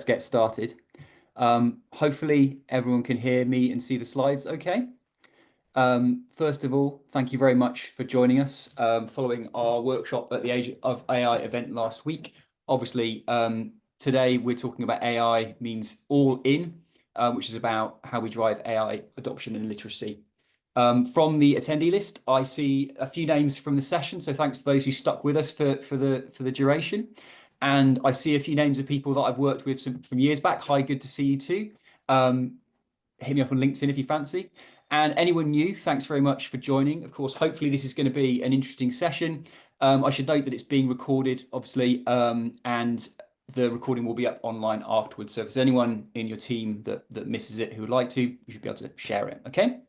get started. Hopefully everyone can hear me and see the slides okay. First of all, thank you very much for joining us following our workshop at the Age of AI event last week. Obviously, today we're talking about AI means all in, which is about how we drive AI adoption and literacy. From the attendee list, I see a few names from the session, so thanks for those who stuck with us for the duration. And I see a few names of people that I've worked with from years back. Hi, good to see you too. Hit me up on LinkedIn if you fancy. And anyone new, thanks very much for joining. Of course, hopefully this is going to be an interesting session. I should note that it's being recorded, obviously, and the recording will be up online afterwards. So if there's anyone in your team that misses it who would like to, you should be able to share it, okay?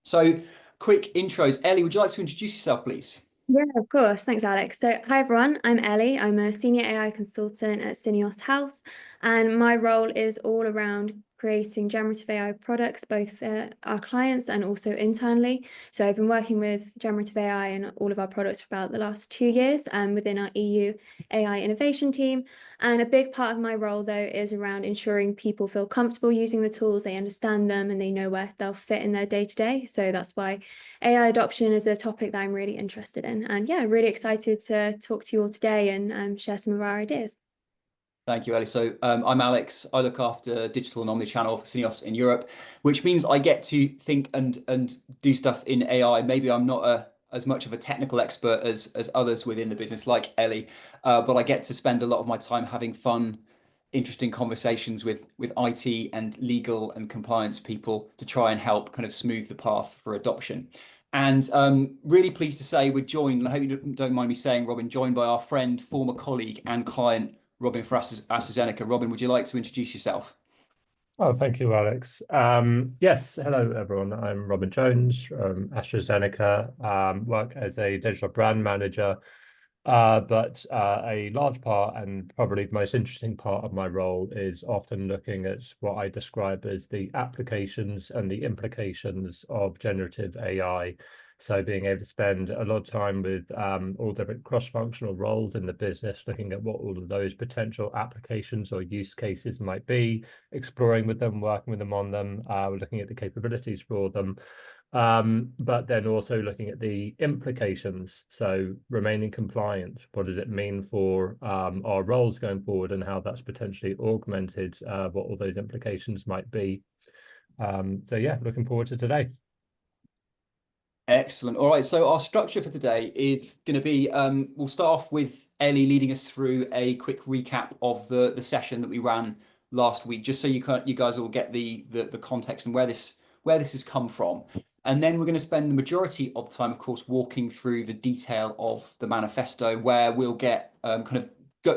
So quick intros. Ellie, would you like to introduce yourself, please? Yeah, of course. Thanks, Alex. So, hi everyone. I'm Ellie. I'm a senior AI consultant at Syneos Health, and my role is all around creating generative AI products, both for our clients and also internally. So, I've been working with generative AI and all of our products for about the last 2 years within our EU AI innovation team. And a big part of my role, though, is around ensuring people feel comfortable using the tools, they understand them, and they know where they'll fit in their day-to-day. So, that's why AI adoption is a topic that I'm really interested in. And yeah, really excited to talk to you all today and share some of our ideas. Thank you, Ellie. So I'm Alex. I look after digital and omnichannel for Syneos in Europe, which means I get to think and do stuff in AI. Maybe I'm not as much of a technical expert as others within the business, like Ellie, but I get to spend a lot of my time having fun, interesting conversations with IT and legal and compliance people to try and help kind of smooth the path for adoption. And really pleased to say we're joined, and I hope you don't mind me saying, Robin, joined by our friend, former colleague and client, Robin for AstraZeneca. Robin, would you like to introduce yourself? Oh, thank you, Alex. Yes, hello, everyone. I'm Robin Jones from AstraZeneca, work as a digital brand manager, but a large part and probably the most interesting part of my role is often looking at what I describe as the applications and the implications of generative AI. So being able to spend a lot of time with all different cross-functional roles in the business, looking at what all of those potential applications or use cases might be, exploring with them, working with them on them, looking at the capabilities for them, but then also looking at the implications. So remaining compliant, what does it mean for our roles going forward and how that's potentially augmented, what all those implications might be. So yeah, looking forward to today. Excellent. All right. So our structure for today is going to be, we'll start off with Ellie leading us through a quick recap of the session that we ran last week, just so you guys all get the context and where this has come from. And then we're going to spend the majority of the time, of course, walking through the detail of the manifesto, where we'll get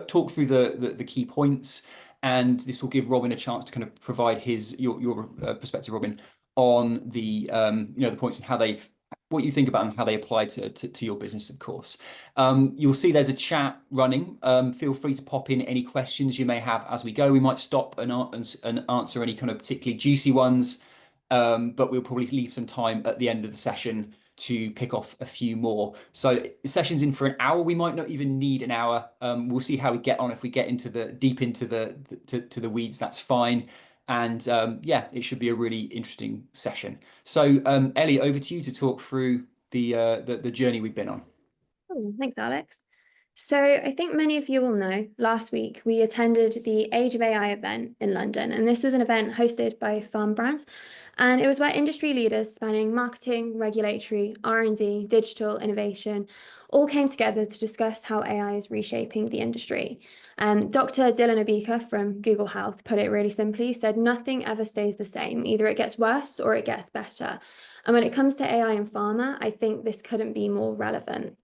talk through the key points, and this will give Robin a chance to kind of provide your perspective, Robin, on the the points and how what you think about and how they apply to your business, of course. You'll see there's a chat running. Feel free to pop in any questions you may have as we go. We might stop and answer any kind of particularly juicy ones, but we'll probably leave some time at the end of the session to pick off a few more. So the session's in for an hour. We might not even need an hour. We'll see how we get on. If we get deep into the weeds, that's fine. And yeah, it should be a really interesting session. So Ellie, over to you to talk through the journey we've been on. Oh, thanks, Alex. So I think many of you will know, last week we attended the Age of AI event in London, and this was an event hosted by Farm Brands, and it was where industry leaders spanning marketing, regulatory, R&D, digital innovation, all came together to discuss how AI is reshaping the industry. Dr. Dylan Abika from Google Health put it really simply, said nothing ever stays the same. Either it gets worse or it gets better. And when it comes to AI and pharma, I think this couldn't be more relevant.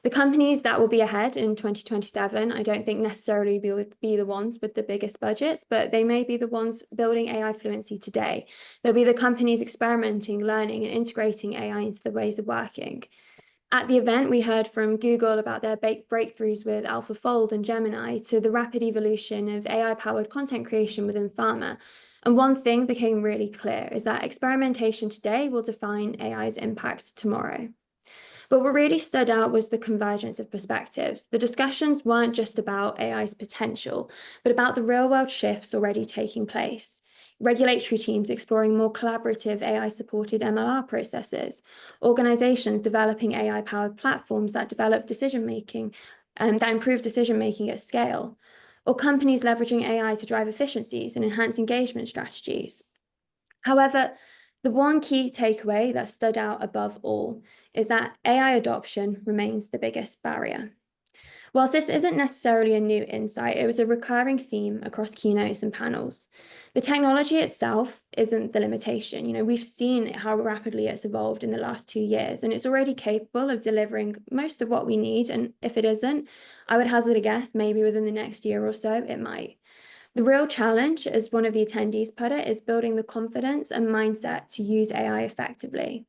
The companies that will be ahead in 2027, I don't think necessarily be the ones with the biggest budgets, but they may be the ones building AI fluency today. They'll be the companies experimenting, learning, and integrating AI into the ways of working. At the event, we heard from Google about their breakthroughs with AlphaFold and Gemini, to the rapid evolution of AI-powered content creation within pharma. And one thing became really clear is that experimentation today will define AI's impact tomorrow. But what really stood out was the convergence of perspectives. The discussions weren't just about AI's potential, but about the real-world shifts already taking place. Regulatory teams exploring more collaborative AI-supported MLR processes, organizations developing AI-powered platforms that develop decision-making, that improve decision-making at scale, or companies leveraging AI to drive efficiencies and enhance engagement strategies. However, the one key takeaway that stood out above all is that AI adoption remains the biggest barrier. Whilst this isn't necessarily a new insight, it was a recurring theme across keynotes and panels. The technology itself isn't the limitation. We've seen how rapidly it's evolved in the last 2 years, and it's already capable of delivering most of what we need. And if it isn't, I would hazard a guess, maybe within the next year or so, it might. The real challenge, as one of the attendees put it, is building the confidence and mindset to use AI effectively.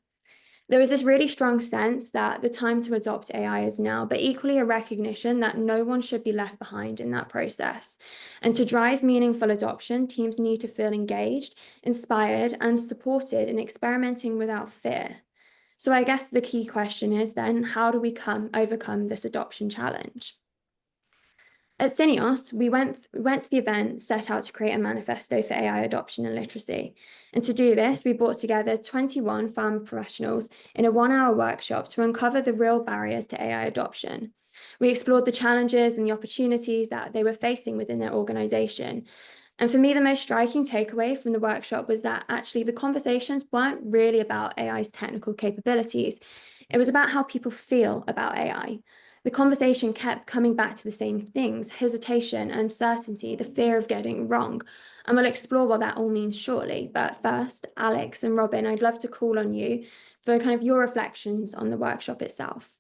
There was this really strong sense that the time to adopt AI is now, but equally a recognition that no one should be left behind in that process. And to drive meaningful adoption, teams need to feel engaged, inspired, and supported in experimenting without fear. So I guess the key question is then, how do we overcome this adoption challenge? At Syneos, we went to the event set out to create a manifesto for AI adoption and literacy. And to do this, we brought together 21 pharma professionals in a 1-hour workshop to uncover the real barriers to AI adoption. We explored the challenges and the opportunities that they were facing within their organization. And for me, the most striking takeaway from the workshop was that actually the conversations weren't really about AI's technical capabilities. It was about how people feel about AI. The conversation kept coming back to the same things: hesitation, uncertainty, the fear of getting it wrong. And we'll explore what that all means shortly. But first, Alex and Robin, I'd love to call on you for kind of your reflections on the workshop itself.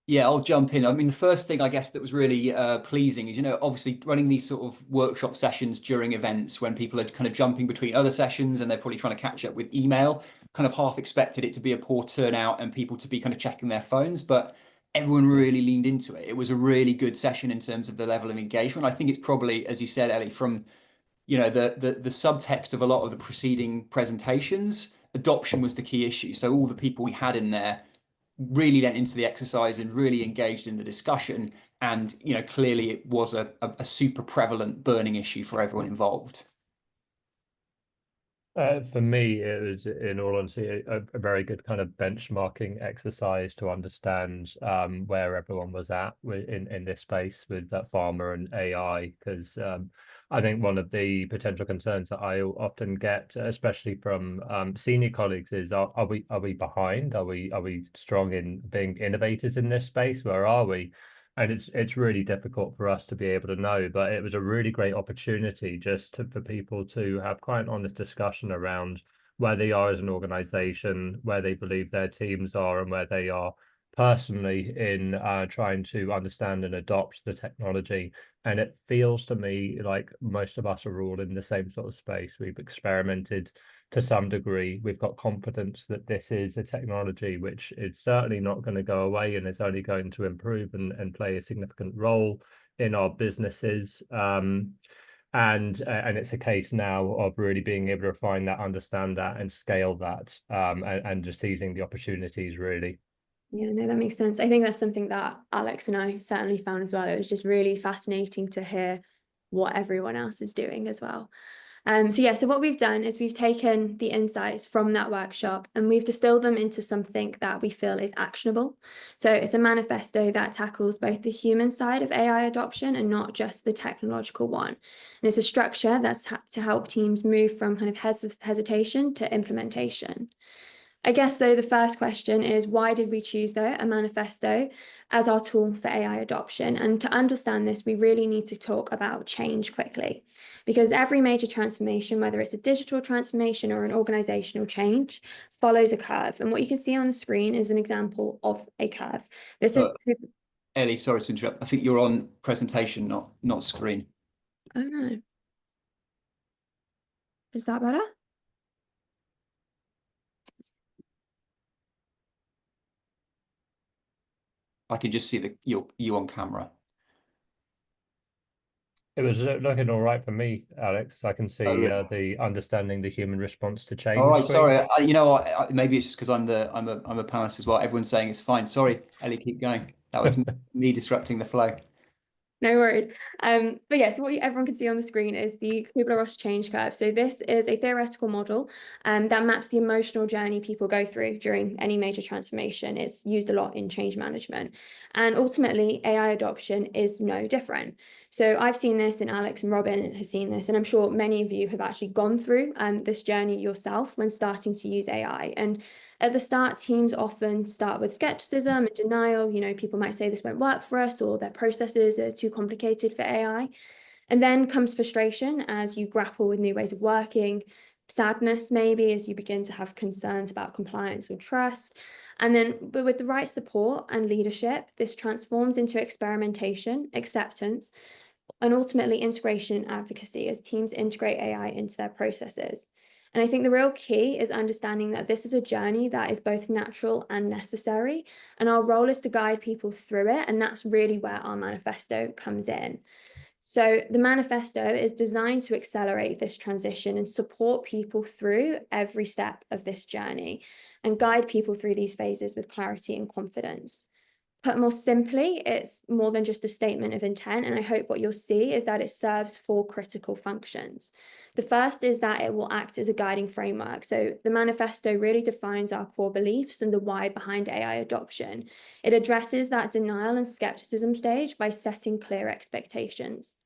Yeah, I'll jump in. I mean, the first thing I guess that was really pleasing is, obviously running these sort of workshop sessions during events when people are kind of jumping between other sessions and they're probably trying to catch up with email, kind of half expected it to be a poor turnout and people to be kind of checking their phones, but everyone really leaned into it. It was a really good session in terms of the level of engagement. I think it's probably, as you said, Ellie, from the subtext of a lot of the preceding presentations, adoption was the key issue. So all the people we had in there really went into the exercise and really engaged in the discussion. And, clearly it was a super prevalent burning issue for everyone involved. For me, it was, in all honesty, a very good kind of benchmarking exercise to understand where everyone was at in this space with that pharma and AI, because I think one of the potential concerns that I often get, especially from senior colleagues, is are we behind? Are we strong in being innovators in this space? Where are we? And it's really difficult for us to be able to know, but it was a really great opportunity for people to have quite an honest discussion around where they are as an organization, where they believe their teams are, and where they are personally in trying to understand and adopt the technology. And it feels to me like most of us are all in the same sort of space. We've experimented to some degree. We've got confidence that this is a technology which is certainly not going to go away and is only going to improve and play a significant role in our businesses. And it's a case now of really being able to refine that, understand that, and scale that, and just seizing the opportunities, really. Yeah, no, that makes sense. I think that's something that Alex and I certainly found as well. It was just really fascinating to hear what everyone else is doing as well. So what we've done is we've taken the insights from that workshop and we've distilled them into something that we feel is actionable. So it's a manifesto that tackles both the human side of AI adoption and not just the technological one. And it's a structure that's to help teams move from kind of hesitation to implementation. I guess, though, the first question is, why did we choose, a manifesto as our tool for AI adoption? And to understand this, we really need to talk about change quickly, because every major transformation, whether it's a digital transformation or an organizational change, follows a curve. And what you can see on the screen is an example of a curve. This is... Ellie, sorry to interrupt. I think you're on presentation, not screen. Oh, no. Is that better? I can just see you on camera. It was looking all right for me, Alex. I can Oh, see really? the understanding the human response to All change right, screen. sorry. You know, maybe it's just because I'm a panelist as well. Everyone's saying it's fine. Sorry, Ellie, keep going. That was me disrupting the flow. No worries. But yeah, so what everyone can see on the screen is the Kubler-Ross change curve. So this is a theoretical model that maps the emotional journey people go through during any major transformation. It's used a lot in change management. And ultimately, AI adoption is no different. So I've seen this, and Alex and Robin has seen this, and I'm sure many of you have actually gone through this journey yourself when starting to use AI. And at the start, teams often start with skepticism and denial. You know, people might say this won't work for us, or their processes are too complicated for AI. And then comes frustration as you grapple with new ways of working, sadness maybe as you begin to have concerns about compliance or trust. And then, but with the right support and leadership, this transforms into experimentation, acceptance, and ultimately integration and advocacy as teams integrate AI into their processes. And I think the real key is understanding that this is a journey that is both natural and necessary. And our role is to guide people through it. And that's really where our manifesto comes in. So the manifesto is designed to accelerate this transition and support people through every step of this journey and guide people through these phases with clarity and confidence. Put more simply, it's more than just a statement of intent. And I hope what you'll see is that it serves four critical functions. The first is that it will act as a guiding framework. So the manifesto really defines our core beliefs and the why behind AI adoption. It addresses that denial and skepticism stage by setting clear expectations.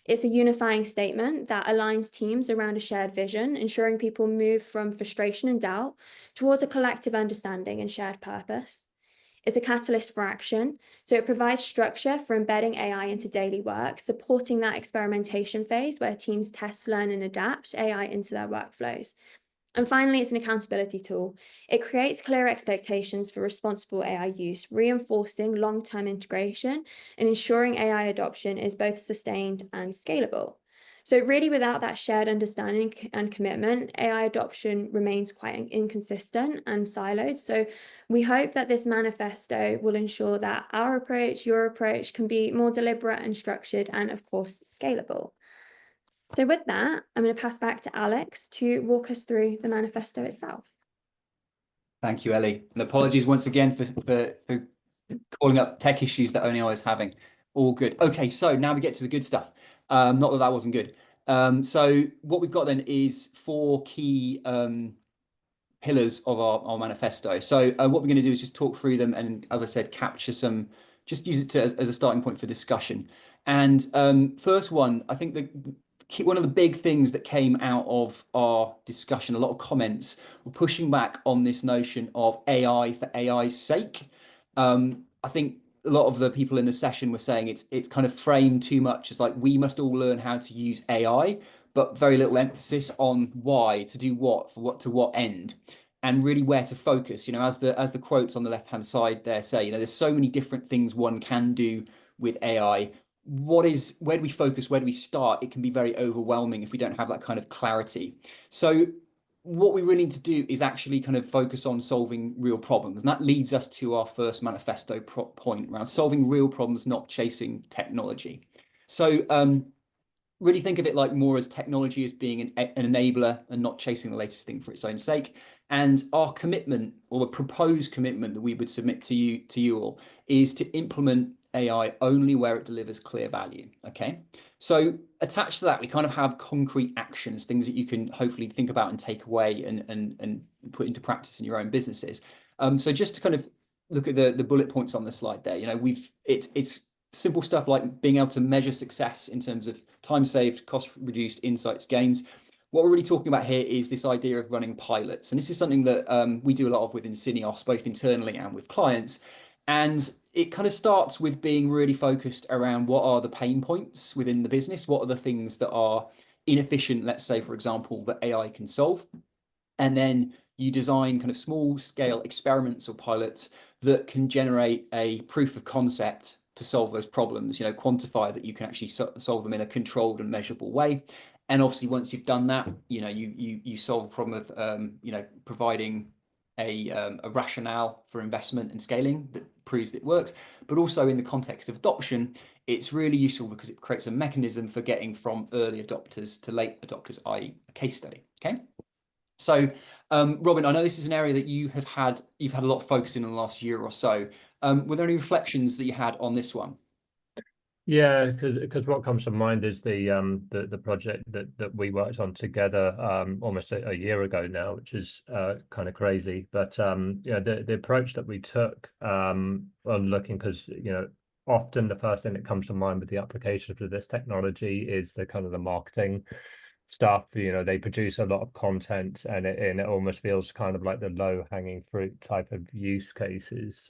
It's a unifying statement that aligns teams around a shared vision, ensuring people move from frustration and doubt towards a collective understanding and shared purpose. It's a catalyst for action. So it provides structure for embedding AI into daily work, supporting that experimentation phase where teams test, learn, and adapt AI into their workflows. And finally, it's an accountability tool. It creates clear expectations for responsible AI use, reinforcing long-term integration and ensuring AI adoption is both sustained and scalable. So really, without that shared understanding and commitment, AI adoption remains quite inconsistent and siloed. So we hope that this manifesto will ensure that our approach, your approach, can be more deliberate and structured and, of course, scalable. So with that, I'm going to pass back to Alex to walk us through the manifesto itself. Thank you, Ellie. And apologies once again for calling up tech issues that only I was having. All good. Okay, so now we get to the good stuff. Not that that wasn't good. So what we've got then is four key pillars of our manifesto. So what we're going to do is just talk through them and, as I said, capture some, just use it as a starting point for discussion. And first one, I think one of the big things that came out of our discussion, a lot of comments were pushing back on this notion of AI for AI's sake. I think a lot of the people in the session were saying it's kind of framed too much as like we must all learn how to use AI, but very little emphasis on why, to do what, for what, to what end, and really where to focus. You know, as the quotes on the left hand side there say, you know, there's so many different things one can do with AI. Where do we focus? Where do we start? It can be very overwhelming if we don't have that kind of clarity. So what we really need to do is actually kind of focus on solving real problems. And that leads us to our first manifesto point around solving real problems, not chasing technology. So really think of it like more as technology as being an enabler and not chasing the latest thing for its own sake. And our commitment, or the proposed commitment that we would submit to you all, is to implement AI only where it delivers clear value. Okay. So attached to that, we kind of have concrete actions, things that you can hopefully think about and take away and put into practice in your own businesses. So just to kind of look at the bullet points on the slide there, you know, it's simple stuff like being able to measure success in terms of time saved, cost reduced, insights gains. What we're really talking about here is this idea of running pilots. And this is something that we do a lot of within Syneos, both internally and with clients. And it kind of starts with being really focused around what are the pain points within the business? What are the things that are inefficient, let's say, for example, that AI can solve? And then you design kind of small scale experiments or pilots that can generate a proof of concept to solve those problems, you know, quantify that you can actually solve them in a controlled and measurable way. And obviously, once you've done that, you know, you solve a problem of, you know, providing a rationale for investment and scaling that proves that it works, but also in the context of adoption, it's really useful because it creates a mechanism for getting from early adopters to late adopters, i.e. a case study. Okay. So, Robin, I know this is an area that you've had a lot of focus in the last year or so. Were there any reflections that you had on this one? Yeah, because what comes to mind is the project that we worked on together almost a year ago now, which is kind of crazy. But yeah, the approach that we took on looking, because often the first thing that comes to mind with the application for this technology is the kind of the marketing stuff. They produce a lot of content, and it almost feels kind of like the low-hanging fruit type of use cases.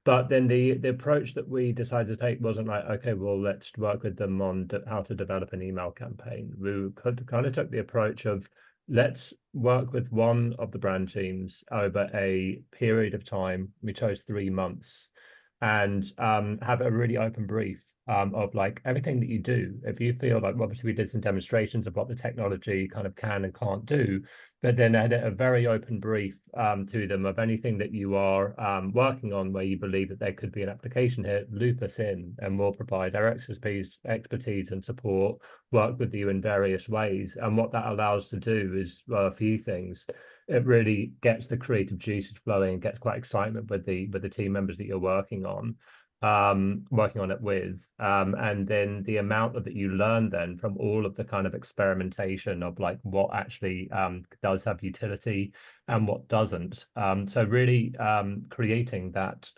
But then the approach that we decided to take wasn't like, okay, well, let's work with them on how to develop an email campaign. We kind of took the approach of, let's work with one of the brand teams over a period of time. We chose 3 months, and have a really open brief of like everything that you do. If you feel like, obviously we did some demonstrations of what the technology kind of can and can't do, but then had a very open brief to them of anything that you are working on where you believe that there could be an application here, loop us in, and we'll provide our expertise and support, work with you in various ways. And what that allows to do is, well, a few things. It really gets the creative juices flowing and gets quite excitement with the team members that you're working on it with, and then the amount that you learn then from all of the kind of experimentation of like what actually does have utility and what doesn't. So really creating that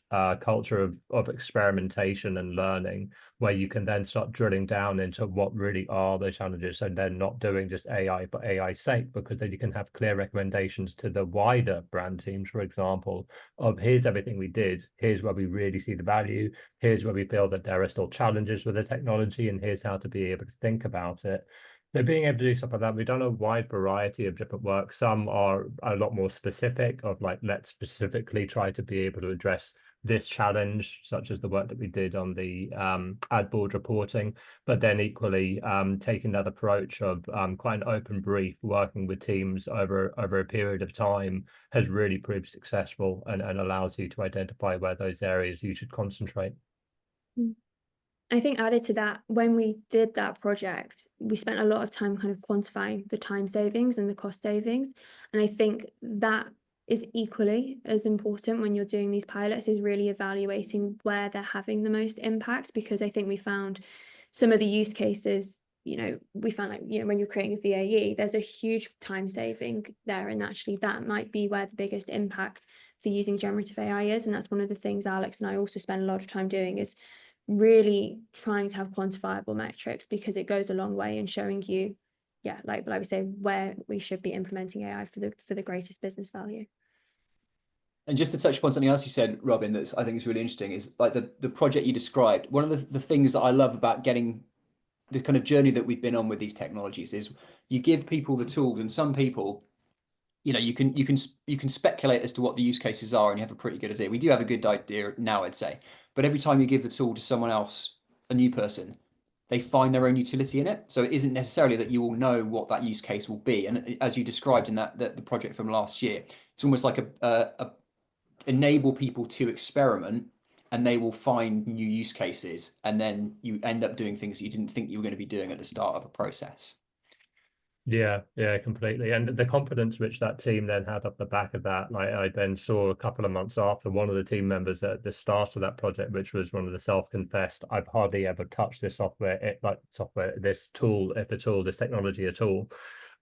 culture of experimentation and learning, where you can then start drilling down into what really are the challenges, and then not doing just AI for AI's sake, because then you can have clear recommendations to the wider brand teams, for example, of here's everything we did, here's where we really see the value, here's where we feel that there are still challenges with the technology, and here's how to be able to think about it. So being able to do stuff like that, we've done a wide variety of different work. Some are a lot more specific, of like, let's specifically try to be able to address this challenge, such as the work that we did on the ad board reporting, but then equally taking that approach of quite an open brief, working with teams over a period of time has really proved successful, and allows you to identify where those areas you should concentrate. I think added to that, when we did that project, we spent a lot of time kind of quantifying the time savings and the cost savings. And I think that is equally as important when you're doing these pilots, is really evaluating where they're having the most impact. Because I think we found some of the use cases, we found like, when you're creating a VAE, there's a huge time saving there. And actually that might be where the biggest impact for using generative AI is. And that's one of the things Alex and I also spend a lot of time doing, is really trying to have quantifiable metrics, because it goes a long way in showing you, like we say, where we should be implementing AI for the greatest business value. And just to touch upon something else you said, Robin, that's I think is really interesting, is like the project you described. One of the things that I love about getting the kind of journey that we've been on with these technologies is you give people the tools, and some people, you can speculate as to what the use cases are, and you have a pretty good idea. We do have a good idea now, I'd say, but every time you give the tool to someone else, a new person, they find their own utility in it. So it isn't necessarily that you will know what that use case will be. And as you described in the project from last year, it's almost like a enable people to experiment, and they will find new use cases, and then you end up doing things you didn't think you were going to be doing at the start of a process. Yeah, completely. And the confidence which that team then had off the back of that, like I then saw a couple of months after, one of the team members at the start of that project, which was one of the self-confessed, I've hardly ever touched this this tool, if at all, this technology at all.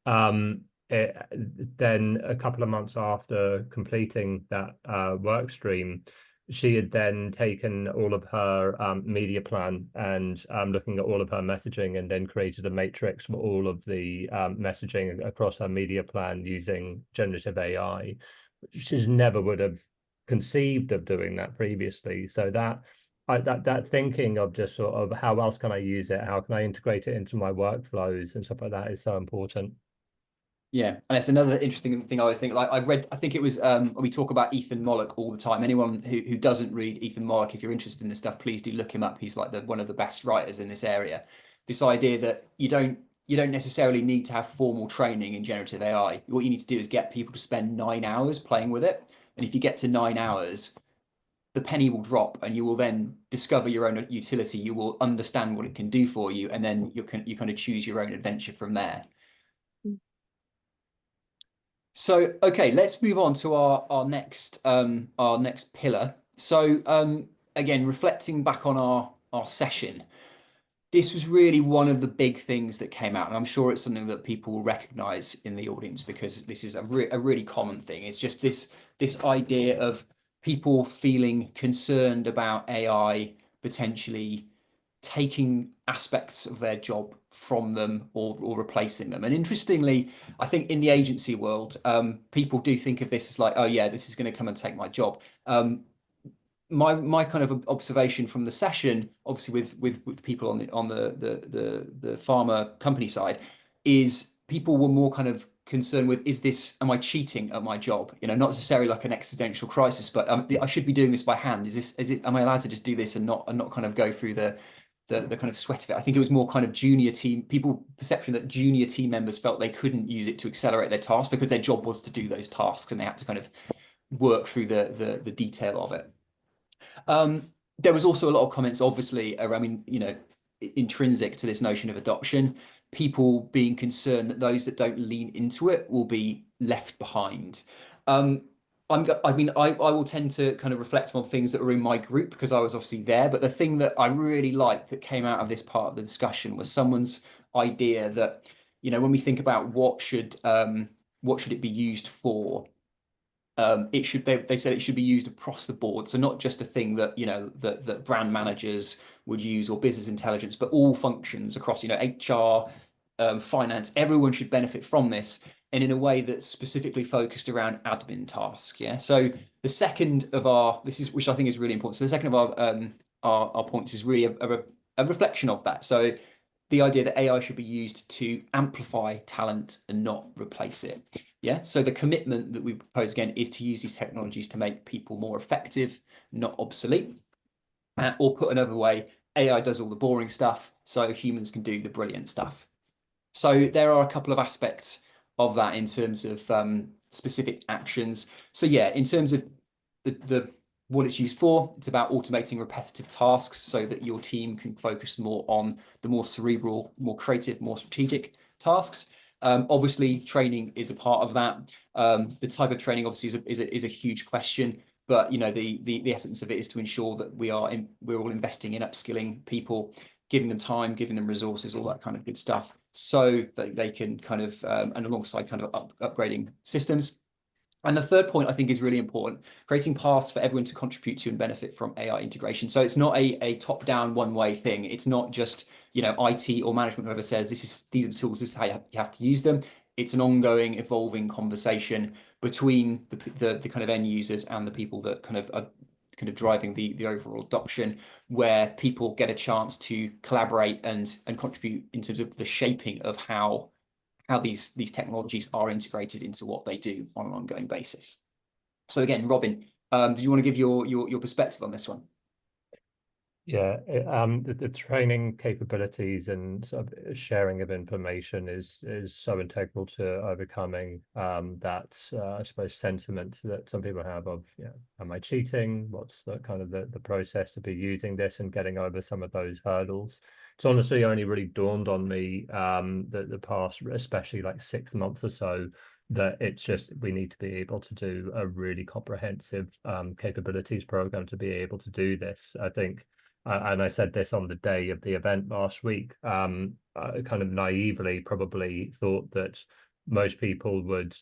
Then a couple of months after completing that work stream, she had then taken all of her media plan and looking at all of her messaging, and then created a matrix for all of the messaging across her media plan using generative AI. She never would have conceived of doing that previously. So that thinking of just sort of how else can I use it? How can I integrate it into my workflows and stuff like that is so important. Yeah, and it's another interesting thing I always think. Like I think it was we talk about Ethan Mollick all the time. Anyone who doesn't read Ethan Mollick, if you're interested in this stuff, please do look him up. He's like one of the best writers in this area. This idea that you don't you don't necessarily need to have formal training in generative AI. What you need to do is get people to spend 9 hours playing with it. And if you get to 9 hours, the penny will drop and you will then discover your own utility. You will understand what it can do for you. And then you kind of choose your own adventure from there. So, okay, let's move on to our next pillar. So again, reflecting back on our session, this was really one of the big things that came out, and I'm sure it's something that people will recognize in the audience because this is a really common thing. It's just this idea of people feeling concerned about AI potentially taking aspects of their job from them or replacing them. And interestingly, I think in the agency world, people do think of this as like, oh yeah, this is going to come and take my job. My kind of observation from the session, obviously with people on the pharma company side, is people were more kind of concerned with, am I cheating at my job? You know, not necessarily like an existential crisis, but I should be doing this by hand. Am I allowed to just do this and not kind of go through the kind of sweat of it? I think it was more kind of people perception that junior team members felt they couldn't use it to accelerate their tasks because their job was to do those tasks and they had to kind of work through the detail of it. There was also a lot of comments, obviously, around, I mean, you know, intrinsic to this notion of adoption, people being concerned that those that don't lean into it will be left behind. I will tend to kind of reflect on things that were in my group because I was obviously there. But the thing that I really liked that came out of this part of the discussion was someone's idea that, you know, when we think about what should it be used for, they said it should be used across the board. So not just a thing that, you know, that brand managers would use or business intelligence, but all functions across, you know, HR, finance, everyone should benefit from this, and in a way that's specifically focused around admin tasks. Yeah. So the second of which I think is really important. So the second of our points is really a reflection of that. So the idea that AI should be used to amplify talent and not replace it. Yeah. So the commitment that we propose again is to use these technologies to make people more effective, not obsolete. Or put another way, AI does all the boring stuff, so humans can do the brilliant stuff. So there are a couple of aspects of that in terms of specific actions. So yeah, in terms of what it's used for, it's about automating repetitive tasks so that your team can focus more on the more cerebral, more creative, more strategic tasks. Obviously, training is a part of that. The type of training obviously is a huge question, but you know the essence of it is to ensure that we're all investing in upskilling people, giving them time, giving them resources, all that kind of good stuff, so that they can kind of and alongside kind of upgrading systems. And the third point I think is really important, creating paths for everyone to contribute to and benefit from AI integration. So it's not a top-down one-way thing. It's not just, you know, IT or management, whoever says these are the tools, this is how you have to use them. It's an ongoing, evolving conversation between the kind of end users and the people that kind of are kind of driving the overall adoption, where people get a chance to collaborate and contribute in terms of the shaping of how these technologies are integrated into what they do on an ongoing basis. So again, Robin, did you want to give your perspective on this one? Yeah, the training capabilities and sort of sharing of information is so integral to overcoming that I suppose sentiment that some people have of, yeah, am I cheating? What's the kind of the process to be using this and getting over some of those hurdles? It's honestly only really dawned on me the past, especially like 6 months or so, that it's just we need to be able to do a really comprehensive capabilities program to be able to do this. I think. And I said this on the day of the event last week, I kind of naively probably thought that most people would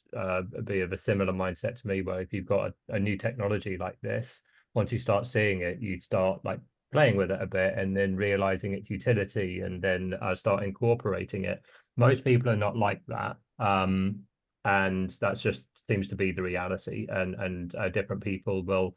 be of a similar mindset to me, where if you've got a new technology like this, once you start seeing it, you start like playing with it a bit and then realizing its utility and then start incorporating it. Most people are not like that. And that just seems to be the reality. And different people will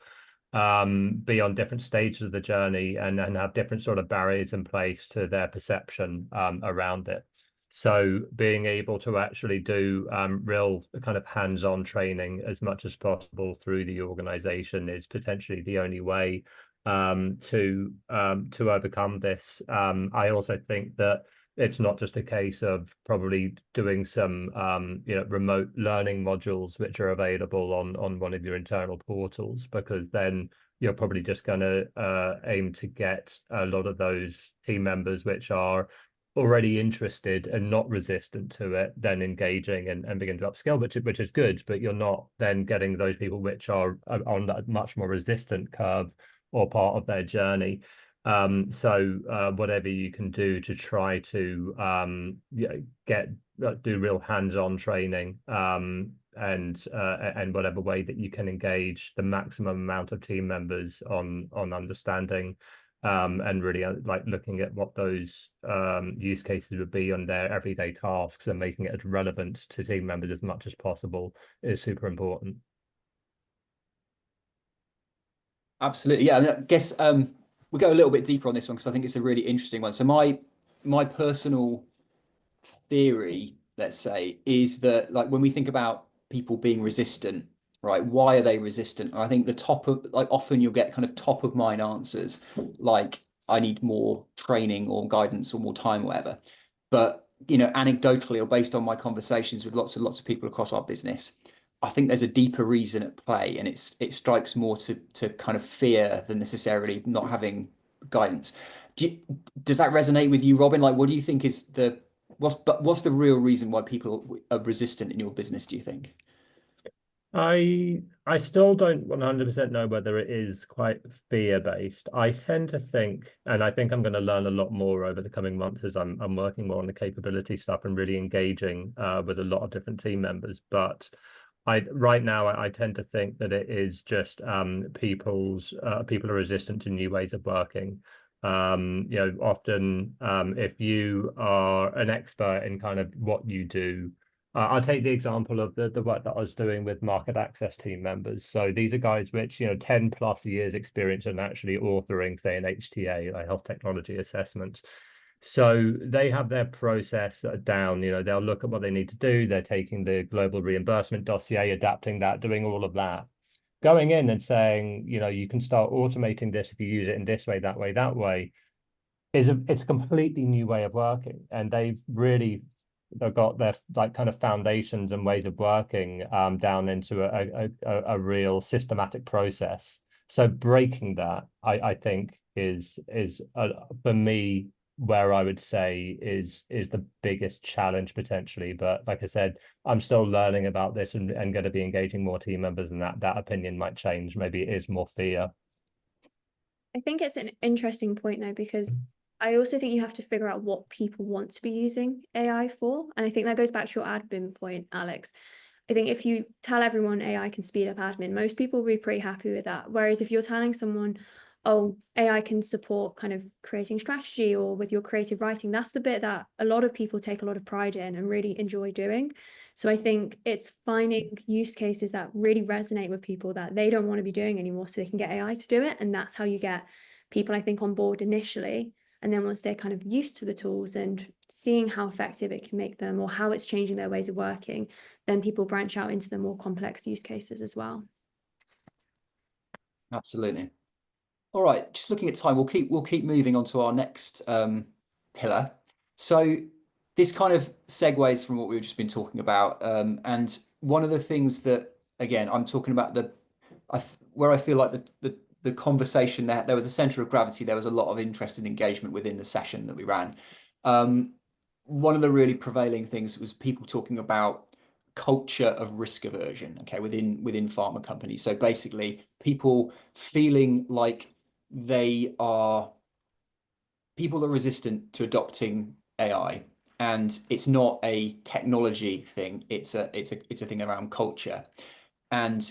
be on different stages of the journey and have different sort of barriers in place to their perception around it. So being able to actually do real kind of hands-on training as much as possible through the organization is potentially the only way to overcome this. I also think that it's not just a case of probably doing some remote learning modules which are available on one of your internal portals, because then you're probably just going to aim to get a lot of those team members which are already interested and not resistant to it, then engaging and begin to upskill, which is good, but you're not then getting those people which are on that much more resistant curve or part of their journey. So whatever you can do to try to do real hands-on training, and whatever way that you can engage the maximum amount of team members on understanding, and really like looking at what those use cases would be on their everyday tasks and making it as relevant to team members as much as possible is super important. Absolutely. Yeah, I guess we'll go a little bit deeper on this one because I think it's a really interesting one. So my personal theory, let's say, is that like when we think about people being resistant, right? Why are they resistant? And I think the top of like often you'll get kind of top of mind answers like I need more training or guidance or more time or whatever. But anecdotally or based on my conversations with lots and lots of people across our business, I think there's a deeper reason at play, and it strikes more to kind of fear than necessarily not having guidance. Does that resonate with you, Robin? Like, what do you think is what's the real reason why people are resistant in your business, do you think? I still don't 100% know whether it is quite fear-based. I tend to think, and I think I'm going to learn a lot more over the coming months as I'm working more on the capability stuff and really engaging with a lot of different team members. But right now I tend to think that it is just people are resistant to new ways of working. Often if you are an expert in kind of what you do, I'll take the example of the work that I was doing with market access team members. So these are guys which 10 plus years experience in actually authoring, say, an HTA, like health technology assessments. So they have their process down. They'll look at what they need to do. They're taking the global reimbursement dossier, adapting that, doing all of that. Going in and saying, you can start automating this if you use it in this way, that way, that way, it's a completely new way of working. And they've got their like kind of foundations and ways of working down into a real systematic process. So breaking that, I think is for me where I would say is the biggest challenge potentially. But like I said, I'm still learning about this and going to be engaging more team members, and that opinion might change. Maybe it is more fear. I think it's an interesting point though, because I also think you have to figure out what people want to be using AI for. And I think that goes back to your admin point, Alex. I think if you tell everyone AI can speed up admin, most people will be pretty happy with that. Whereas if you're telling someone, oh, AI can support kind of creating strategy or with your creative writing, that's the bit that a lot of people take a lot of pride in and really enjoy doing. So I think it's finding use cases that really resonate with people that they don't want to be doing anymore so they can get AI to do it. And that's how you get people, I think, on board initially. And then once they're kind of used to the tools and seeing how effective it can make them or how it's changing their ways of working, then people branch out into the more complex use cases as well. Absolutely. All right, just looking at time, we'll keep moving on to our next pillar. So this kind of segues from what we've just been talking about, and one of the things that again I'm talking about where I feel like the conversation there was a center of gravity. There was a lot of interest and engagement within the session that we ran. One of the really prevailing things was people talking about culture of risk aversion, okay, within pharma companies. So basically, people feeling like people are resistant to adopting AI, and it's not a technology thing. It's a thing around culture. And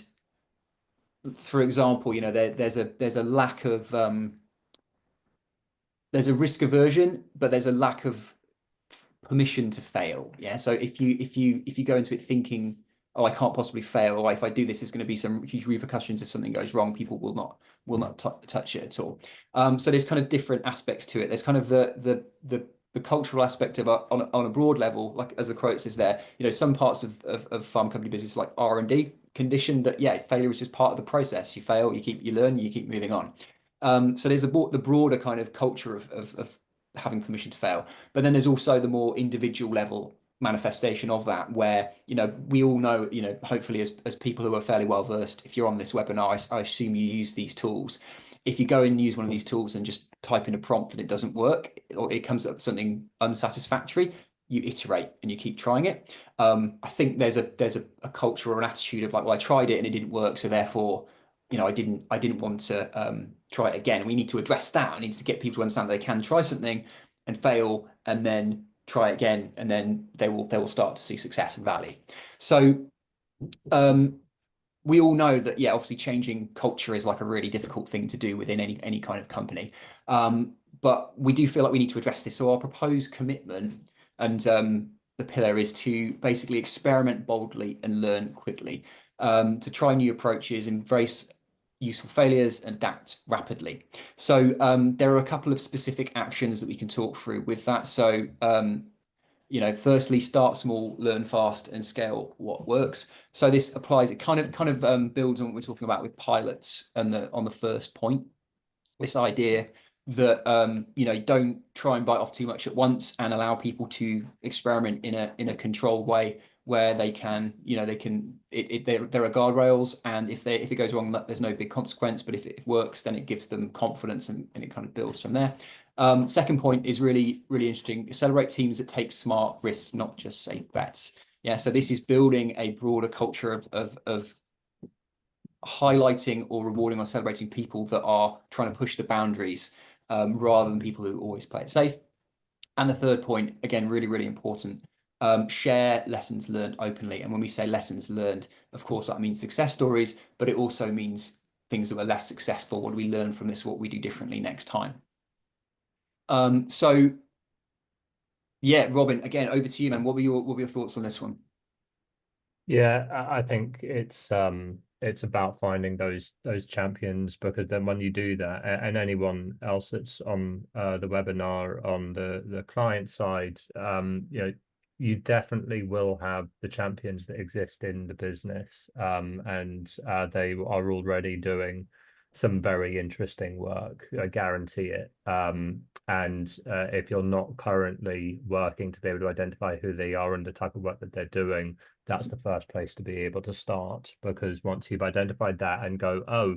for example, there's a lack of there's a risk aversion, but there's a lack of permission to fail. Yeah. So if you go into it thinking, oh, I can't possibly fail, or if I do this, there's going to be some huge repercussions if something goes wrong, people will not touch it at all. So there's kind of different aspects to it. There's kind of the cultural aspect of on a broad level, like as the quote says there, some parts of farm company business like R&D conditioned that failure is just part of the process. You fail, you learn, you keep moving on. So there's the broader kind of culture of having permission to fail. But then there's also the more individual level manifestation of that, where, you know, we all know, you know, hopefully as people who are fairly well versed, if you're on this webinar, I assume you use these tools. If you go and use one of these tools and just type in a prompt and it doesn't work, or it comes up with something unsatisfactory, you iterate and you keep trying it. I think there's a culture or an attitude of like, well, I tried it and it didn't work, so therefore, you know, I didn't want to try it again. And we need to address that. We need to get people to understand that they can try something and fail and then try again, and then they will start to see success and value. So we all know that, yeah, obviously changing culture is like a really difficult thing to do within any kind of company. But we do feel like we need to address this. So our proposed commitment and the pillar is to basically experiment boldly and learn quickly, to try new approaches, embrace useful failures, and adapt rapidly. So there are a couple of specific actions that we can talk through with that. So you know, firstly, start small, learn fast, and scale what works. So this applies. It kind of builds on what we're talking about with pilots and on the first point. This idea that you know, don't try and bite off too much at once, and allow people to experiment in a controlled way where they can, you know, there are guardrails, and if it goes wrong, there's no big consequence. But if it works, then it gives them confidence, and it kind of builds from there. Second point is really interesting. Celebrate teams that take smart risks, not just safe bets. Yeah, so this is building a broader culture of highlighting or rewarding or celebrating people that are trying to push the boundaries, rather than people who always play it safe. And the third point, again, really important, share lessons learned openly. And when we say lessons learned, of course, that means success stories, but it also means things that were less successful. What do we learn from this? What we do differently next time? So yeah, Robin, again, over to you, man. What were your thoughts on this one? Yeah, I think it's about finding those champions, because then when you do that, and anyone else that's on the webinar on the client side, you know, you definitely will have the champions that exist in the business, and they are already doing some very interesting work. I guarantee it. And if you're not currently working to be able to identify who they are and the type of work that they're doing, that's the first place to be able to start. Because once you've identified that and go, oh,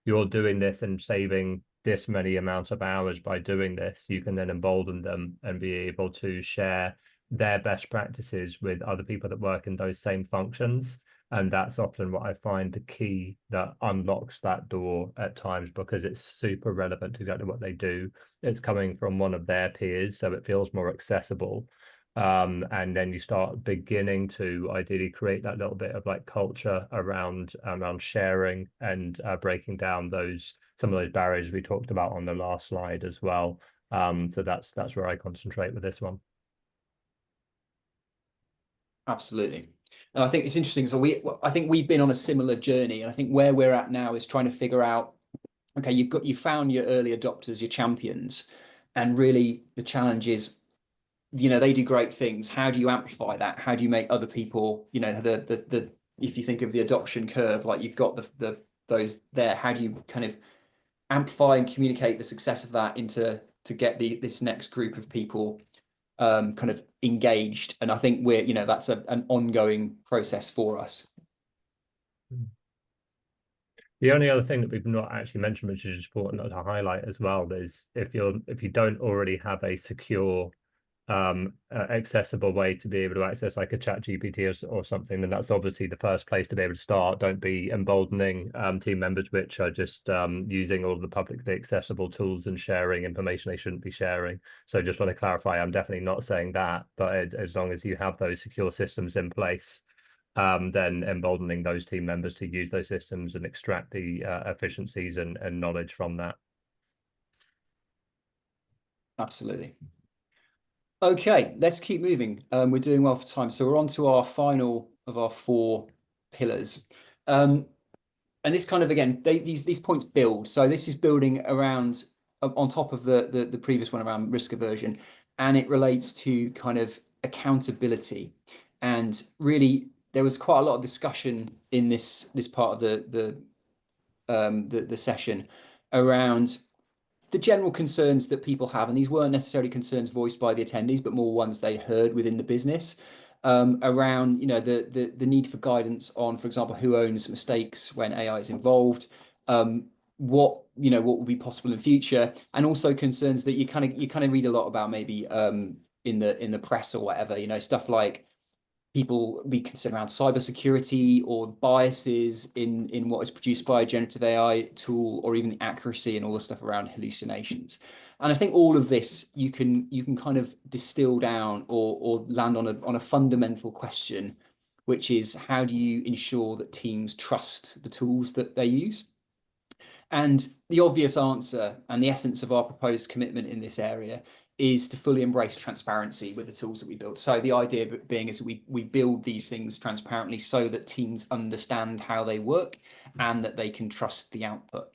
you're doing this and saving this many amounts of hours by doing this, you can then embolden them and be able to share their best practices with other people that work in those same functions. And that's often what I find the key that unlocks that door at times, because it's super relevant to exactly what they do. It's coming from one of their peers, so it feels more accessible. And then you start beginning to ideally create that little bit of like culture around sharing and breaking down some of those barriers we talked about on the last slide as well. So that's where I concentrate with this one. Absolutely. And I think it's interesting. So I think we've been on a similar journey, and I think where we're at now is trying to figure out, okay, you found your early adopters, your champions, and really the challenge is, you know, they do great things. How do you amplify that? How do you make other people, you know, the if you think of the adoption curve, like you've got those there, how do you kind of amplify and communicate the success of that to get this next group of people kind of engaged? And I think we're, you know, that's an ongoing process for us. The only other thing that we've not actually mentioned, which is important to highlight as well, is if you don't already have a secure accessible way to be able to access like a chat GPT or something, then that's obviously the first place to be able to start. Don't be emboldening team members which are just using all of the publicly accessible tools and sharing information they shouldn't be sharing. So just want to clarify, I'm definitely not saying that, but as long as you have those secure systems in place, then emboldening those team members to use those systems and extract the efficiencies and knowledge from that. Absolutely. Okay, let's keep moving. We're doing well for time. So we're on to our final of our 4 pillars. And this kind of, again, these points build. So this is building around, on top of the previous one around risk aversion, and it relates to kind of accountability. And really, there was quite a lot of discussion in this part of the session around the general concerns that people have, and these weren't necessarily concerns voiced by the attendees, but more ones they heard within the business, around the need for guidance on, for example, who owns mistakes when AI is involved, what will be possible in the future, and also concerns that you kind of read a lot about, maybe in the press or whatever, stuff like people be concerned around cybersecurity or biases in what is produced by a generative AI tool, or even the accuracy and all the stuff around hallucinations. And I think all of this you can kind of distill down or land on a fundamental question, which is, how do you ensure that teams trust the tools that they use? And the obvious answer and the essence of our proposed commitment in this area is to fully embrace transparency with the tools that we build. So the idea being is we build these things transparently so that teams understand how they work and that they can trust the output.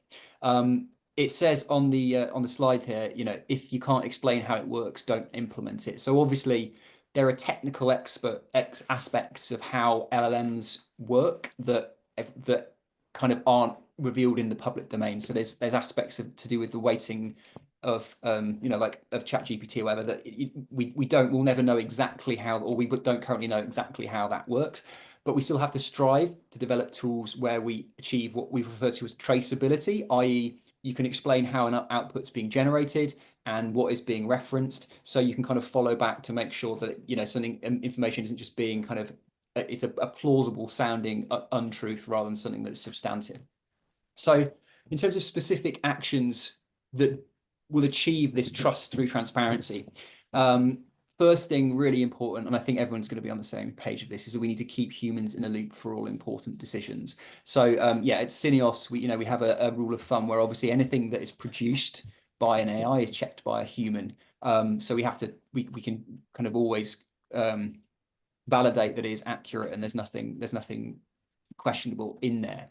It says on the slide here, if you can't explain how it works, don't implement it. So obviously there are technical aspects of how LLMs work that kind of aren't revealed in the public domain. So there's aspects to do with the weighting of like of ChatGPT or whatever, that we'll never know exactly how, or we don't currently know exactly how that works. But we still have to strive to develop tools where we achieve what we refer to as traceability, i.e. you can explain how an output's being generated and what is being referenced, so you can kind of follow back to make sure that something, information isn't just being kind of, it's a plausible sounding untruth rather than something that's substantive. So in terms of specific actions that will achieve this trust through transparency, first thing, really important, and I think everyone's going to be on the same page of this, is that we need to keep humans in a loop for all important decisions. So at Syneos, we have a rule of thumb where obviously anything that is produced by an AI is checked by a human. So we can kind of always validate that it is accurate and there's nothing questionable in there.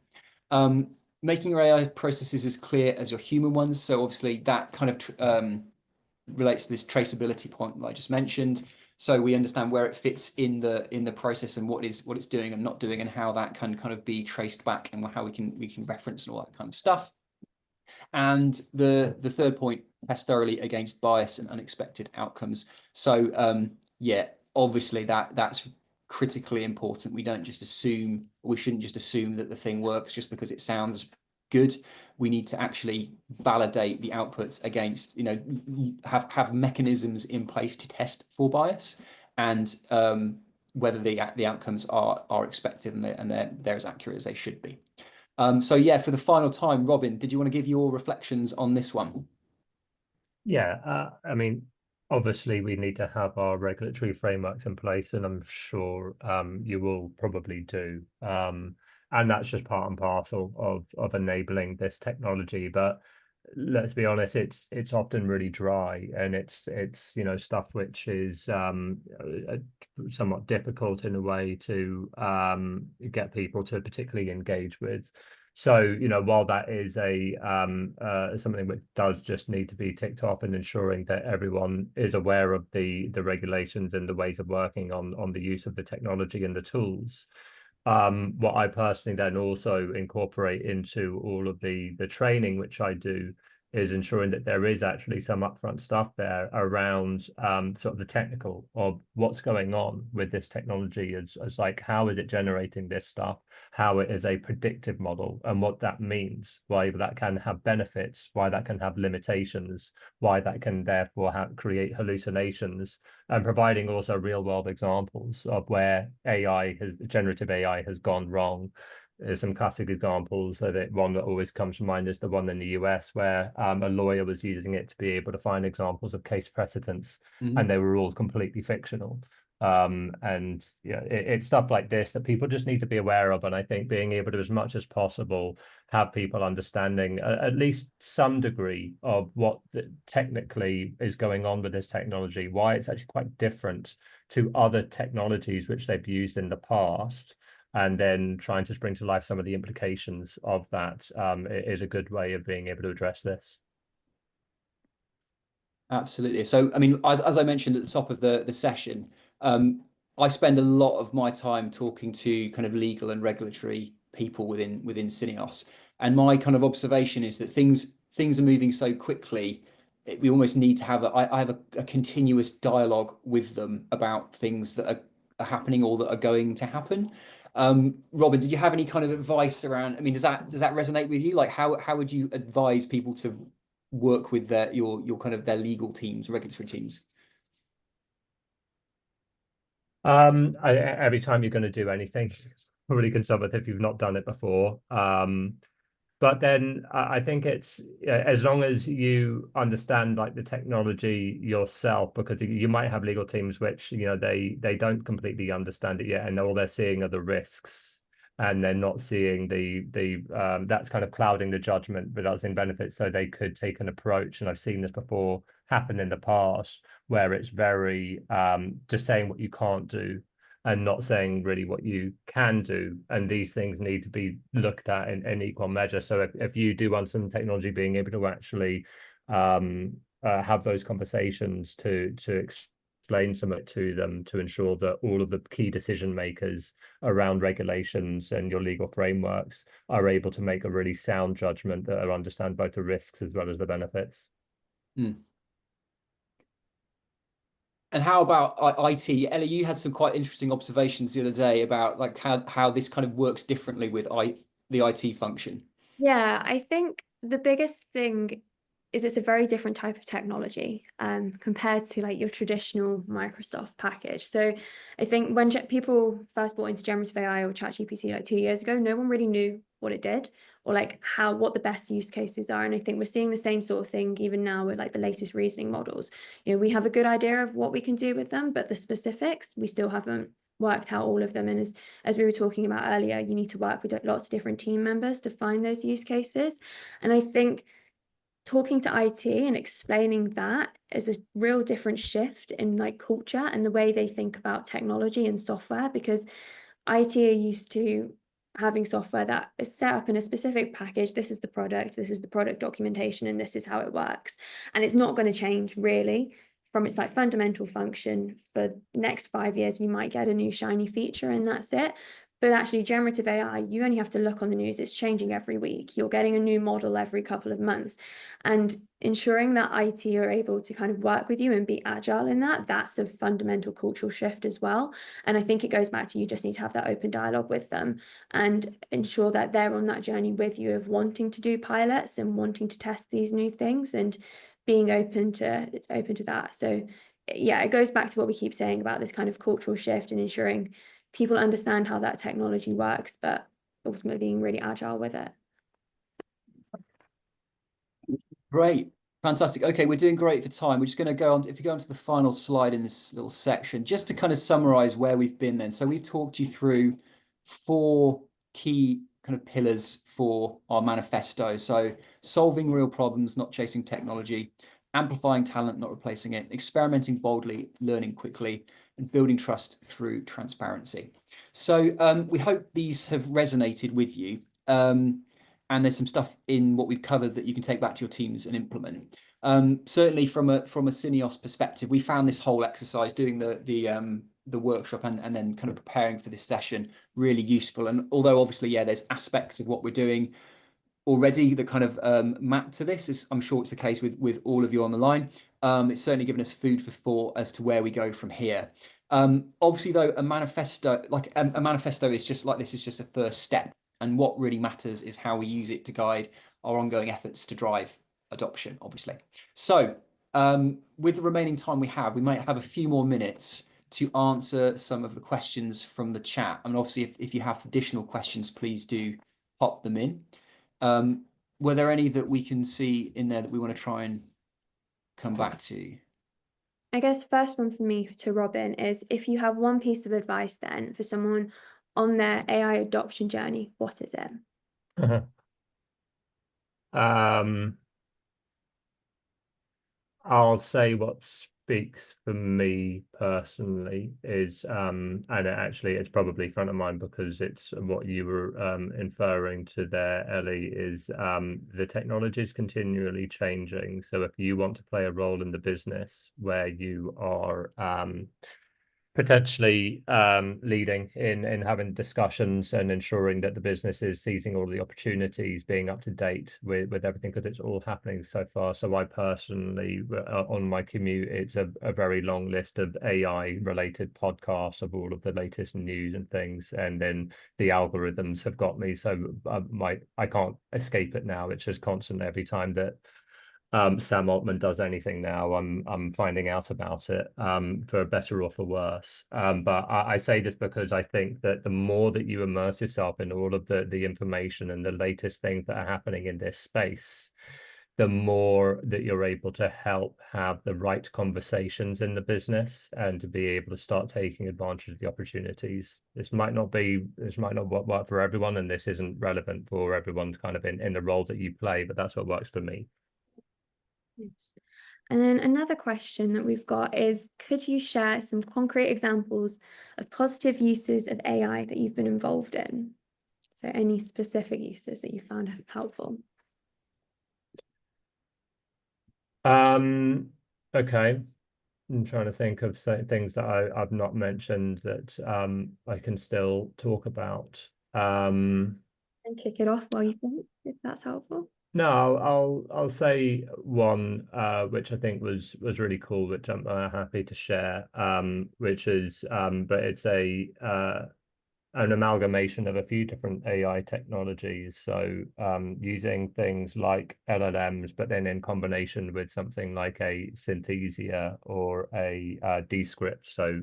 Making your AI processes as clear as your human ones. So obviously that kind of relates to this traceability point that I just mentioned. So we understand where it fits in the process and what it's doing and not doing, and how that can kind of be traced back, and how we can reference and all that kind of stuff. And the third point, test thoroughly against bias and unexpected outcomes. So obviously that's critically important. We shouldn't just assume that the thing works just because it sounds good. We need to actually validate the outputs against, have mechanisms in place to test for bias, and whether the outcomes are expected and they're as accurate as they should be. So for the final time, Robin, did you want to give your reflections on this one? Yeah, I mean, obviously we need to have our regulatory frameworks in place, and I'm sure you will probably do. And that's just part and parcel of enabling this technology. But let's be honest, it's often really dry, and it's stuff which is somewhat difficult in a way to get people to particularly engage with. So, while that is something which does just need to be ticked off, and ensuring that everyone is aware of the regulations and the ways of working on the use of the technology and the tools, what I personally then also incorporate into all of the training which I do is ensuring that there is actually some upfront stuff there around sort of the technical of what's going on with this technology, as like, how is it generating this stuff, how it is a predictive model, and what that means, why that can have benefits, why that can have limitations, why that can therefore create hallucinations, and providing also real world examples of where generative AI has gone wrong. There's some classic examples. So that one that always comes to mind is the one in the US where a lawyer was using it to be able to find examples of case precedents, and they were all completely fictional. And it's stuff like this that people just need to be aware of. And I think being able to, as much as possible, have people understanding at least some degree of what technically is going on with this technology, why it's actually quite different to other technologies which they've used in the past, and then trying to bring to life some of the implications of that is a good way of being able to address this. Absolutely. So, I mean, as I mentioned at the top of the session, I spend a lot of my time talking to kind of legal and regulatory people within Syneos. And my kind of observation is that things are moving so quickly. We almost need to have I have a continuous dialogue with them about things that are happening or that are going to happen. Robin, did you have any kind of advice around? I mean, does that resonate with you? Like, how would you advise people to work with your kind of their legal teams, regulatory teams? Every time you're going to do anything, it's really concerned if you've not done it before. But then I think it's as long as you understand like the technology yourself, because you might have legal teams which they don't completely understand it yet, and all they're seeing are the risks, and they're not seeing the that's kind of clouding the judgment without seeing benefits. So they could take an approach, and I've seen this before happen in the past, where it's very just saying what you can't do and not saying really what you can do. And these things need to be looked at in equal measure. So if you do want some technology, being able to actually have those conversations to explain some of it to them, to ensure that all of the key decision makers around regulations and your legal frameworks are able to make a really sound judgment that understand both the risks as well as the benefits. And how about IT? Ellie, you had some quite interesting observations the other day about like how this kind of works differently with the IT function. Yeah, I think the biggest thing is it's a very different type of technology compared to like your traditional Microsoft package. So I think when people first bought into generative AI or ChatGPT like 2 years ago, no one really knew what it did or like what the best use cases are. And I think we're seeing the same sort of thing even now with like the latest reasoning models. We have a good idea of what we can do with them, but the specifics, we still haven't worked out all of them. And as we were talking about earlier, you need to work with lots of different team members to find those use cases. And I think talking to IT and explaining that is a real different shift in like culture and the way they think about technology and software, because IT are used to having software that is set up in a specific package. This is the product documentation, and this is how it works. And it's not going to change really from its like fundamental function for next 5 years. You might get a new shiny feature and that's it. But actually generative AI, you only have to look on the news. It's changing every week. You're getting a new model every couple of months. And ensuring that IT are able to kind of work with you and be agile in that, that's a fundamental cultural shift as well. And I think it goes back to you just need to have that open dialogue with them and ensure that they're on that journey with you of wanting to do pilots and wanting to test these new things and being open to that. So yeah, it goes back to what we keep saying about this kind of cultural shift and ensuring people understand how that technology works, but ultimately being really agile with it. Great. Fantastic. Okay, we're doing great for time. We're just going to go on, if you go on to the final slide in this little section, just to kind of summarize where we've been then. So we've talked you through 4 key kind of pillars for our manifesto. So solving real problems, not chasing technology, amplifying talent, not replacing it, experimenting boldly, learning quickly, and building trust through transparency. So we hope these have resonated with you. And there's some stuff in what we've covered that you can take back to your teams and implement. Certainly from a Syneos perspective, we found this whole exercise doing the workshop and then kind of preparing for this session really useful. And although obviously, yeah, there's aspects of what we're doing already that kind of map to this. I'm sure it's the case with all of you on the line. It's certainly given us food for thought as to where we go from here. Obviously, though, a manifesto is just like this is just a first step. And what really matters is how we use it to guide our ongoing efforts to drive adoption, obviously. So with the remaining time we have, we might have a few more minutes to answer some of the questions from the chat. And obviously, if you have additional questions, please do pop them in. Were there any that we can see in there that we want to try and come back to? I guess first one for me to Robin is, if you have one piece of advice then for someone on their AI adoption journey, what is it? I'll say what speaks for me personally is, and actually it's probably front of mind because it's what you were inferring to there, Ellie, is the technology is continually changing. So if you want to play a role in the business where you are potentially leading in having discussions and ensuring that the business is seizing all the opportunities, being up to date with everything, because it's all happening so far. So I personally, on my commute, it's a very long list of AI related podcasts of all of the latest news and things, and then the algorithms have got me, so I can't escape it now. It's just constant. Every time that Sam Altman does anything now, I'm finding out about it, for better or for worse. But I say this because I think that the more that you immerse yourself in all of the information and the latest things that are happening in this space, the more that you're able to help have the right conversations in the business and to be able to start taking advantage of the opportunities. This might not work for everyone, and this isn't relevant for everyone kind of in the role that you play, but that's what works for me. Yes. And then another question that we've got is, could you share some concrete examples of positive uses of AI that you've been involved in? So any specific uses that you found helpful? Okay. I'm trying to think of things that I've not mentioned that I can still talk about. And kick it off while you think, if that's helpful. No, I'll say one which I think was really cool, which I'm happy to share. Which is but it's an amalgamation of a few different AI technologies. So using things like LLMs, but then in combination with something like a Synthesia or a Descript, so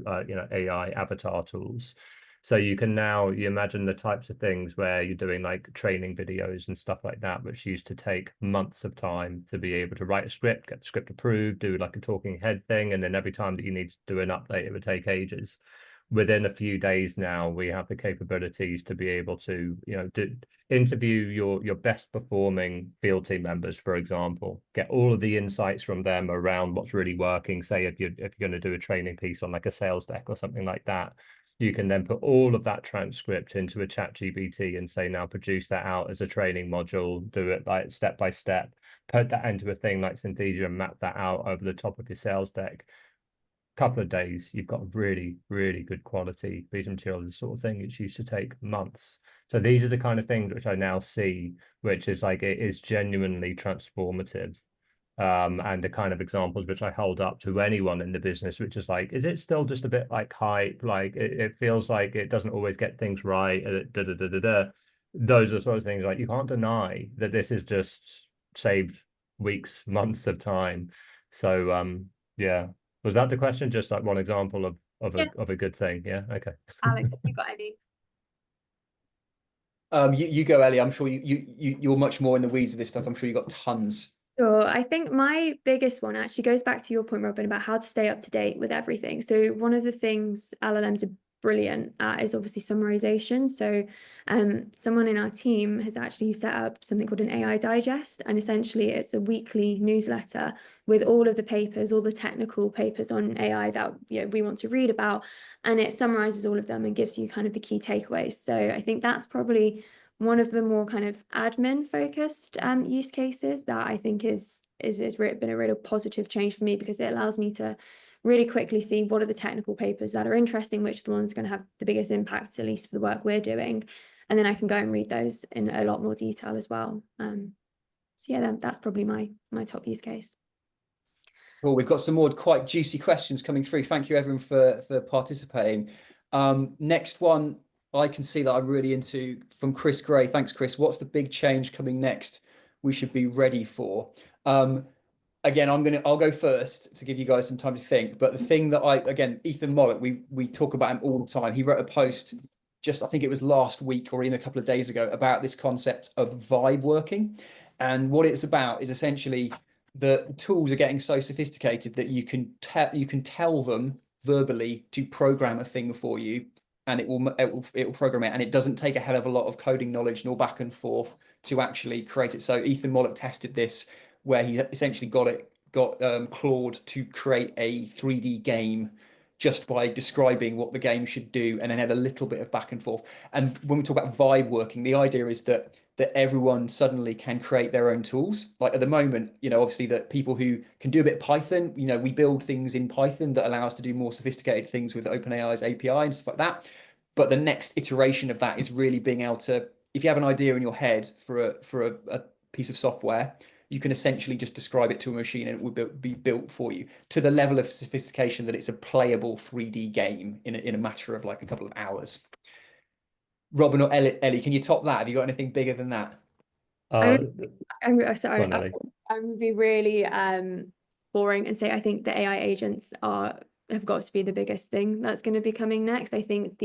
AI avatar tools. So you imagine the types of things where you're doing like training videos and stuff like that, which used to take months of time to be able to write a script, get the script approved, do like a talking head thing, and then every time that you need to do an update, it would take ages. Within a few days now, we have the capabilities to be able to, interview your best performing field team members, for example, get all of the insights from them around what's really working. Say if you're going to do a training piece on like a sales deck or something like that, you can then put all of that transcript into a chat GPT and say, now produce that out as a training module, do it like step by step, put that into a thing like Synthesia and map that out over the top of your sales deck. Couple of days, you've got really, really good quality piece of material. The sort of thing which used to take months. So these are the kind of things which I now see, which is like it is genuinely transformative. And the kind of examples which I hold up to anyone in the business, which is like, is it still just a bit like hype? Like it feels like it doesn't always get things right. Those are sort of things like you can't deny that this is just saved weeks, months of time. So yeah. Was that the question? Just like one example of a good thing? Yeah. Okay. Alex, have you got any? You go, Ellie. I'm sure you're much more in the weeds of this stuff. I'm sure you got tons. Sure. I think my biggest one actually goes back to your point, Robin, about how to stay up to date with everything. So one of the things LLMs are brilliant at is obviously summarization. So someone in our team has actually set up something called an AI digest, and essentially it's a weekly newsletter with all of the papers, all the technical papers on AI that we want to read about, and it summarizes all of them and gives you kind of the key takeaways. So I think that's probably one of the more kind of admin focused use cases that I think is been a real positive change for me, because it allows me to really quickly see what are the technical papers that are interesting, which are the ones are going to have the biggest impact, at least for the work we're doing, and then I can go and read those in a lot more detail as well. So yeah, that's probably my top use case. Well, we've got some more quite juicy questions coming through. Thank you, everyone, for participating. Next one, I can see that I'm really into, from Chris Gray. Thanks, Chris. What's the big change coming next we should be ready for? Again, I'll go first to give you guys some time to think. But the thing that Ethan Mollett, we talk about him all the time. He wrote a post I think it was last week or even a couple of days ago, about this concept of vibe working. And what it's about is essentially the tools are getting so sophisticated that you can tell them verbally to program a thing for you, and it will program it, and it doesn't take a hell of a lot of coding knowledge nor back and forth to actually create it. So Ethan Mollett tested this, where he essentially got Claude to create a 3D game just by describing what the game should do, and then had a little bit of back and forth. And when we talk about vibe working, the idea is that everyone suddenly can create their own tools. Like at the moment, obviously that people who can do a bit of Python, we build things in Python that allow us to do more sophisticated things with OpenAI's API and stuff like that. But the next iteration of that is really being able to, if you have an idea in your head for a piece of software, you can essentially just describe it to a machine and it will be built for you to the level of sophistication that it's a playable 3D game in a matter of like a couple of hours. Robin or Ellie, can you top that? Have you got anything bigger than that? I'm sorry. Go on, I'm going to be really boring and say I think the AI agents have got to be the biggest thing that's going to be coming next. I think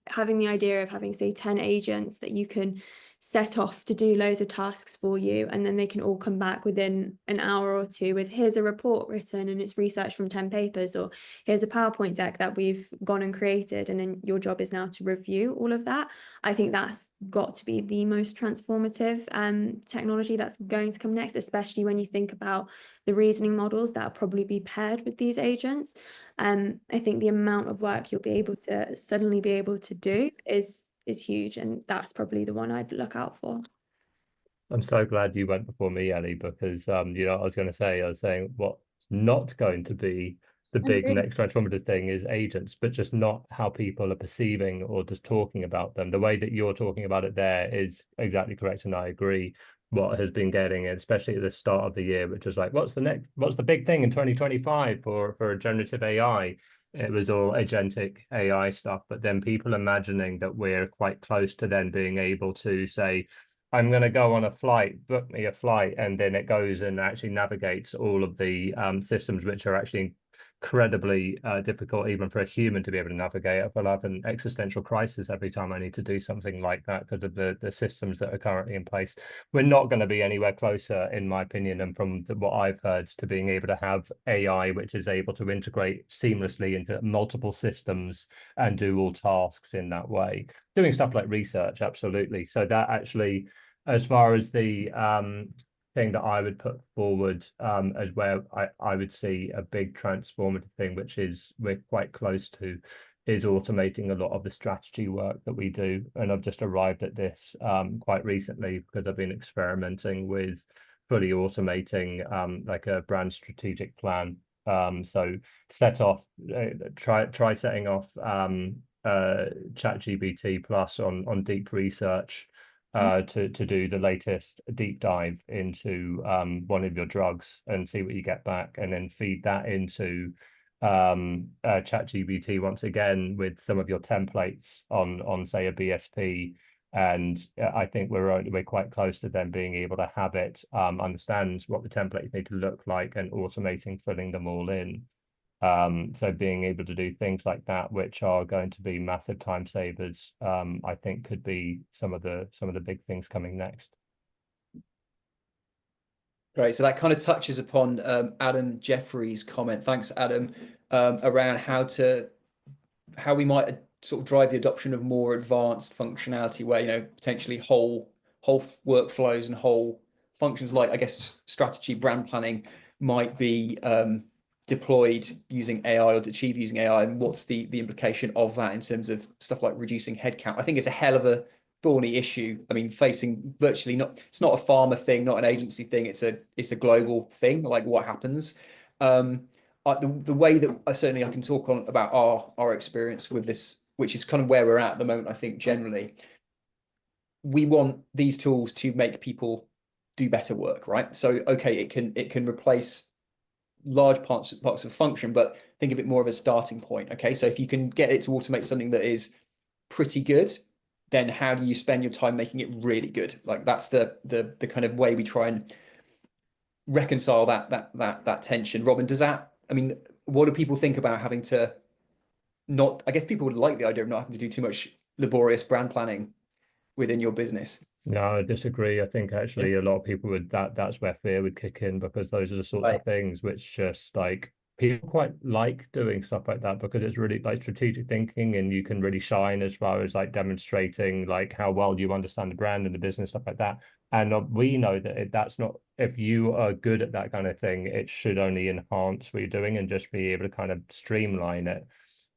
having the idea of having, say, 10 agents that you can set off to do loads of tasks for you, and then they can all come back within an hour or two with, here's a report written and it's research from 10 papers, or here's a PowerPoint deck that we've gone and created, and then your job is now to review all of that. I think that's got to be the most transformative technology that's going to come next, especially when you think about the reasoning models that will probably be paired with these agents. I think the amount of work you'll be able to suddenly be able to do is huge, and that's probably the one I'd look out for. I'm so glad you went before me, Ellie, because I was saying what's not going to be the big next transformative thing is agents, but just not how people are perceiving or just talking about them. The way that you're talking about it there is exactly correct, and I agree. What has been getting, especially at the start of the year, which is like, what's the big thing in 2025 for generative AI? It was all agentic AI stuff, but then people imagining that we're quite close to then being able to say, I'm going to go on a flight, book me a flight, and then it goes and actually navigates all of the systems, which are actually incredibly difficult even for a human to be able to navigate. I feel like an existential crisis every time I need to do something like that because of the systems that are currently in place. We're not going to be anywhere closer, in my opinion, and from what I've heard, to being able to have AI which is able to integrate seamlessly into multiple systems and do all tasks in that way. Doing stuff like research, absolutely. So that actually, as far as the thing that I would put forward as where I would see a big transformative thing, which is we're quite close to, is automating a lot of the strategy work that we do. And I've just arrived at this quite recently because I've been experimenting with fully automating like a brand strategic plan. So set off, try setting off ChatGPT plus on deep research to do the latest deep dive into one of your drugs and see what you get back, and then feed that into ChatGPT once again with some of your templates on say a BSP. And I think we're quite close to them being able to have it understand what the templates need to look like and automating filling them all in. So being able to do things like that, which are going to be massive time savers, I think could be some of the big things coming next. Great. So that kind of touches upon Adam Jeffrey's comment. Thanks, Adam, around how we might sort of drive the adoption of more advanced functionality where, potentially whole workflows and whole functions like, I guess, strategy, brand planning might be deployed using AI or achieved using AI, and what's the implication of that in terms of stuff like reducing headcount. I think it's a hell of a thorny issue. I mean, facing virtually it's not a farmer thing, not an agency thing. It's a global thing. Like what happens. The way that certainly I can talk on about our experience with this, which is kind of where we're at the moment. I think generally we want these tools to make people do better work, right? So okay, it can replace large parts of function, but think of it more of a starting point. Okay, so if you can get it to automate something that is pretty good, then how do you spend your time making it really good? Like that's the kind of way we try and reconcile that tension. Robin, does that, I mean, what do people think about having to not, I guess people would like the idea of not having to do too much laborious brand planning within your business. No, I disagree. I think actually a lot of people would that's where fear would kick in, because those are the sorts of things which just like people quite like doing stuff like that because it's really like strategic thinking, and you can really shine as far as like demonstrating like how well you understand the brand and the business, stuff like that. And we know that that's not, if you are good at that kind of thing, it should only enhance what you're doing and just be able to kind of streamline it.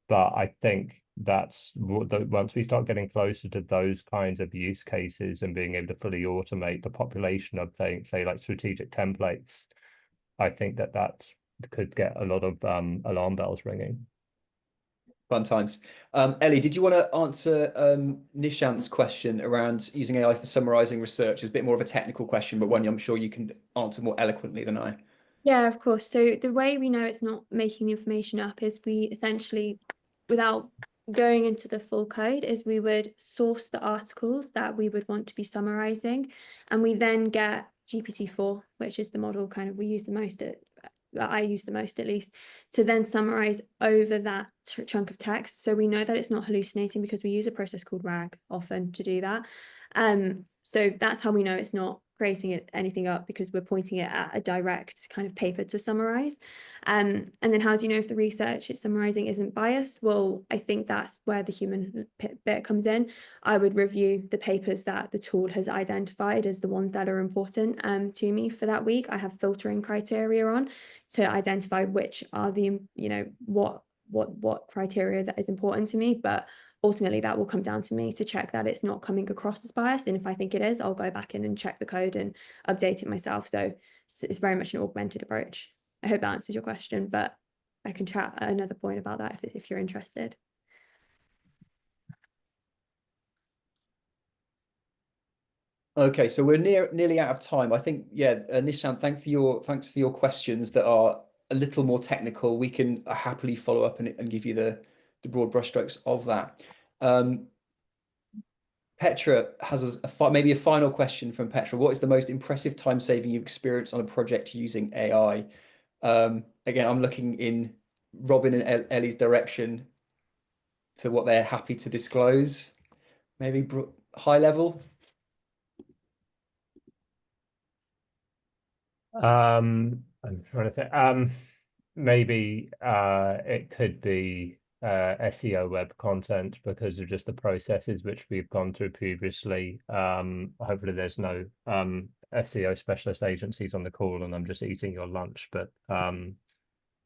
But I think that's once we start getting closer to those kinds of use cases and being able to fully automate the population of things, say like strategic templates, I think that could get a lot of alarm bells ringing. Fun times. Ellie, did you want to answer Nishant's question around using AI for summarizing research? It's a bit more of a technical question, but one I'm sure you can answer more eloquently than I. Yeah, of course. So the way we know it's not making the information up is we essentially, without going into the full code, is we would source the articles that we would want to be summarizing, and we then get GPT-4, which is the model kind of we use the most that I use the most at least, to then summarize over that chunk of text. So we know that it's not hallucinating because we use a process called RAG often to do that. So that's how we know it's not creating anything up, because we're pointing it at a direct kind of paper to summarize. And then how do you know if the research it's summarizing isn't biased? Well, I think that's where the human bit comes in. I would review the papers that the tool has identified as the ones that are important to me for that week. I have filtering criteria on to identify which are the, what criteria that is important to me. But ultimately that will come down to me to check that it's not coming across as biased. And if I think it is, I'll go back in and check the code and update it myself. So it's very much an augmented approach. I hope that answers your question, but I can chat at another point about that if you're interested. Okay, so we're nearly out of time. I think, yeah, Nishant, thanks for your questions that are a little more technical. We can happily follow up and give you the broad brushstrokes of that. Petra has maybe a final question from Petra. What is the most impressive time saving you've experienced on a project using AI? Again, I'm looking in Robin and Ellie's direction to what they're happy to disclose. Maybe high level. I'm trying to think. Maybe it could be SEO web content because of just the processes which we've gone through previously. Hopefully there's no SEO specialist agencies on the call and I'm just eating your lunch, but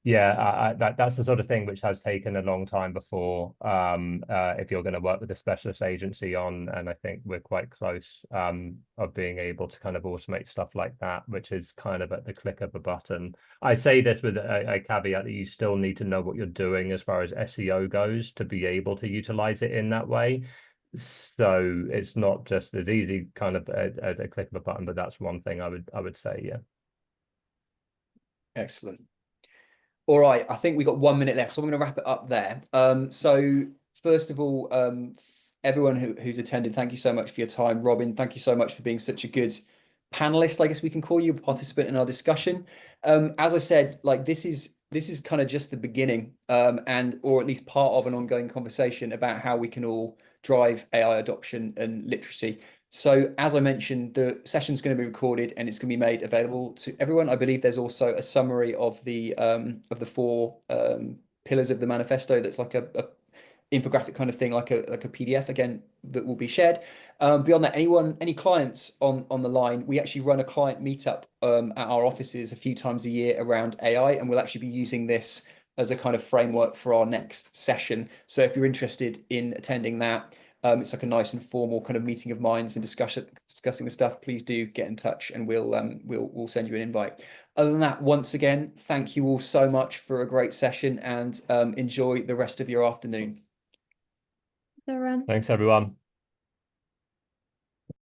yeah, that's the sort of thing which has taken a long time before, if you're going to work with a specialist agency on, and I think we're quite close of being able to kind of automate stuff like that, which is kind of at the click of a button. I say this with a caveat that you still need to know what you're doing as far as SEO goes to be able to utilize it in that way. So it's not just as easy kind of at a click of a button, but that's one thing I would say, yeah. Excellent. All right, I think we've got 1 minute left, so I'm going to wrap it up there. So first of all, everyone who's attended, thank you so much for your time. Robin, thank you so much for being such a good panelist, I guess we can call you, a participant in our discussion. As I said, like this is kind of just the beginning, and or at least part of an ongoing conversation about how we can all drive AI adoption and literacy. So as I mentioned, the session's going to be recorded and it's going to be made available to everyone. I believe there's also a summary of the 4 pillars of the manifesto that's like a infographic kind of thing, like a PDF again, that will be shared. Beyond that, any clients on the line, we actually run a client meetup at our offices a few times a year around AI, and we'll actually be using this as a kind of framework for our next session. So if you're interested in attending that, it's like a nice informal kind of meeting of minds and discussing the stuff. Please do get in touch, and we'll send you an invite. Other than that, once again, thank you all so much for a great session, and enjoy the rest of your afternoon. So, Thanks, everyone.